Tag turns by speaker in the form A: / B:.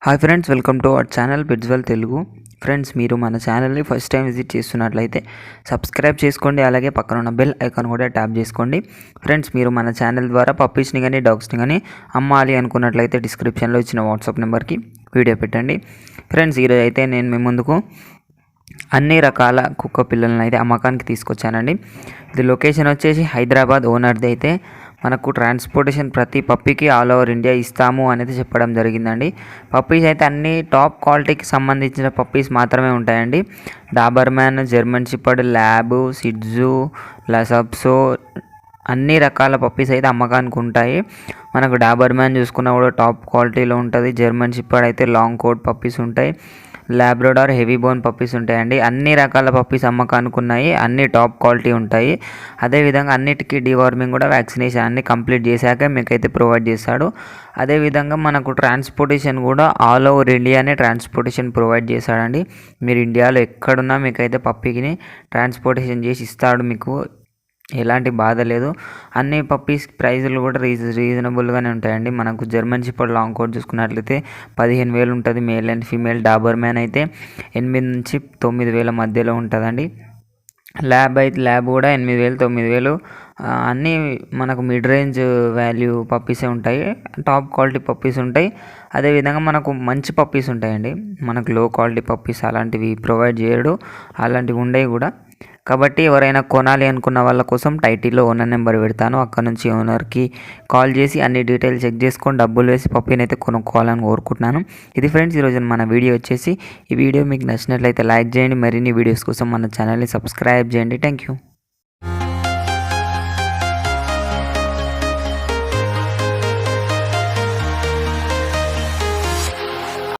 A: Hi friends, welcome to our channel బిడ్జ్వెల్ Telugu. Friends, మీరు మన ఛానల్ని ఫస్ట్ టైం విజిట్ చేస్తున్నట్లయితే సబ్స్క్రైబ్ చేసుకోండి, అలాగే పక్కన ఉన్న బెల్ ఐకాన్ కూడా ట్యాప్ చేసుకోండి. ఫ్రెండ్స్, మీరు మన ఛానల్ ద్వారా పప్పీస్ని కానీ డాగ్స్ని కానీ అమ్మాలి అనుకున్నట్లయితే డిస్క్రిప్షన్లో ఇచ్చిన వాట్సాప్ నెంబర్కి వీడియో పెట్టండి. ఫ్రెండ్స్, ఈరోజు అయితే నేను మీ ముందుకు అన్ని రకాల కుక్క పిల్లలను అయితే అమ్మకానికి తీసుకొచ్చానండి. ఇది లొకేషన్ వచ్చేసి హైదరాబాద్. ఓనర్ది అయితే మనకు ట్రాన్స్పోర్టేషన్ ప్రతి పప్పీకి ఆల్ ఓవర్ ఇండియా ఇస్తాము అనేది చెప్పడం జరిగిందండి. పప్పీస్ అయితే అన్ని టాప్ క్వాలిటీకి సంబంధించిన పప్పీస్ మాత్రమే ఉంటాయండి. డాబర్మ్యాన్, జర్మన్ షెపర్డ్, ల్యాబ్, సిడ్జు, లసప్సో అన్ని రకాల పప్పీస్ అయితే అమ్మకానికి ఉంటాయి. మనకు డాబర్మ్యాన్ చూసుకున్నా కూడా టాప్ క్వాలిటీలో ఉంటుంది. జర్మన్ షెపర్డ్ అయితే లాంగ్ కోట్ పప్పీస్ ఉంటాయి. లాబ్రడార్, హెవీ బోన్ పప్పీస్ ఉంటాయండి. అన్ని రకాల పప్పీస్ అమ్మకానికి ఉన్నాయి. అన్ని టాప్ క్వాలిటీ ఉంటాయి. అదేవిధంగా అన్నిటికీ డివార్మింగ్ కూడా వ్యాక్సినేషన్ అన్ని కంప్లీట్ చేశాక మీకైతే ప్రొవైడ్ చేస్తాడు. అదేవిధంగా మనకు ట్రాన్స్పోర్టేషన్ కూడా ఆల్ ఓవర్ ఇండియానే ట్రాన్స్పోర్టేషన్ ప్రొవైడ్ చేస్తాడండి. మీరు ఇండియాలో ఎక్కడున్నా మీకైతే పప్పీకి ట్రాన్స్పోర్టేషన్ చేసి ఇస్తాడు. మీకు ఎలాంటి బాధ లేదు. అన్ని పప్పీస్ ప్రైజులు కూడా రీజనబుల్గానే ఉంటాయండి. మనకు జర్మన్ షెపర్డ్ లాంగ్ కోట్ చూసుకున్నట్లయితే 15,000 ఉంటుంది. Male and female. డాబర్మ్యాన్ అయితే 8,000 నుంచి 9,000 మధ్యలో ఉంటుందండి. ల్యాబ్ కూడా 8,000, 9,000 అన్నీ మనకు మిడ్ రేంజ్ వాల్యూ పప్పీసే ఉంటాయి. టాప్ క్వాలిటీ పప్పీస్ ఉంటాయి. అదేవిధంగా మనకు మంచి పప్పీస్ ఉంటాయండి. మనకు లో క్వాలిటీ పప్పీస్ అలాంటివి ప్రొవైడ్ చేయడు. అలాంటివి ఉండేవి కూడా. కాబట్టి ఎవరైనా కొనాలి అనుకున్న వాళ్ళ కోసం టైటిల్లో ఓనర్ నెంబర్ పెడతాను. అక్కడ నుంచి ఓనర్కి కాల్ చేసి అన్ని డీటెయిల్స్ చెక్ చేసుకొని డబ్బులు వేసి పప్పీని అయితే కొనుక్కోవాలని కోరుకుంటున్నాను. ఇది ఫ్రెండ్స్ ఈరోజు మన వీడియో వచ్చేసి. ఈ వీడియో మీకు నచ్చినట్లయితే లైక్ చేయండి. మరిన్ని వీడియోస్ కోసం మన ఛానల్ని సబ్స్క్రైబ్ చేయండి. Thank you.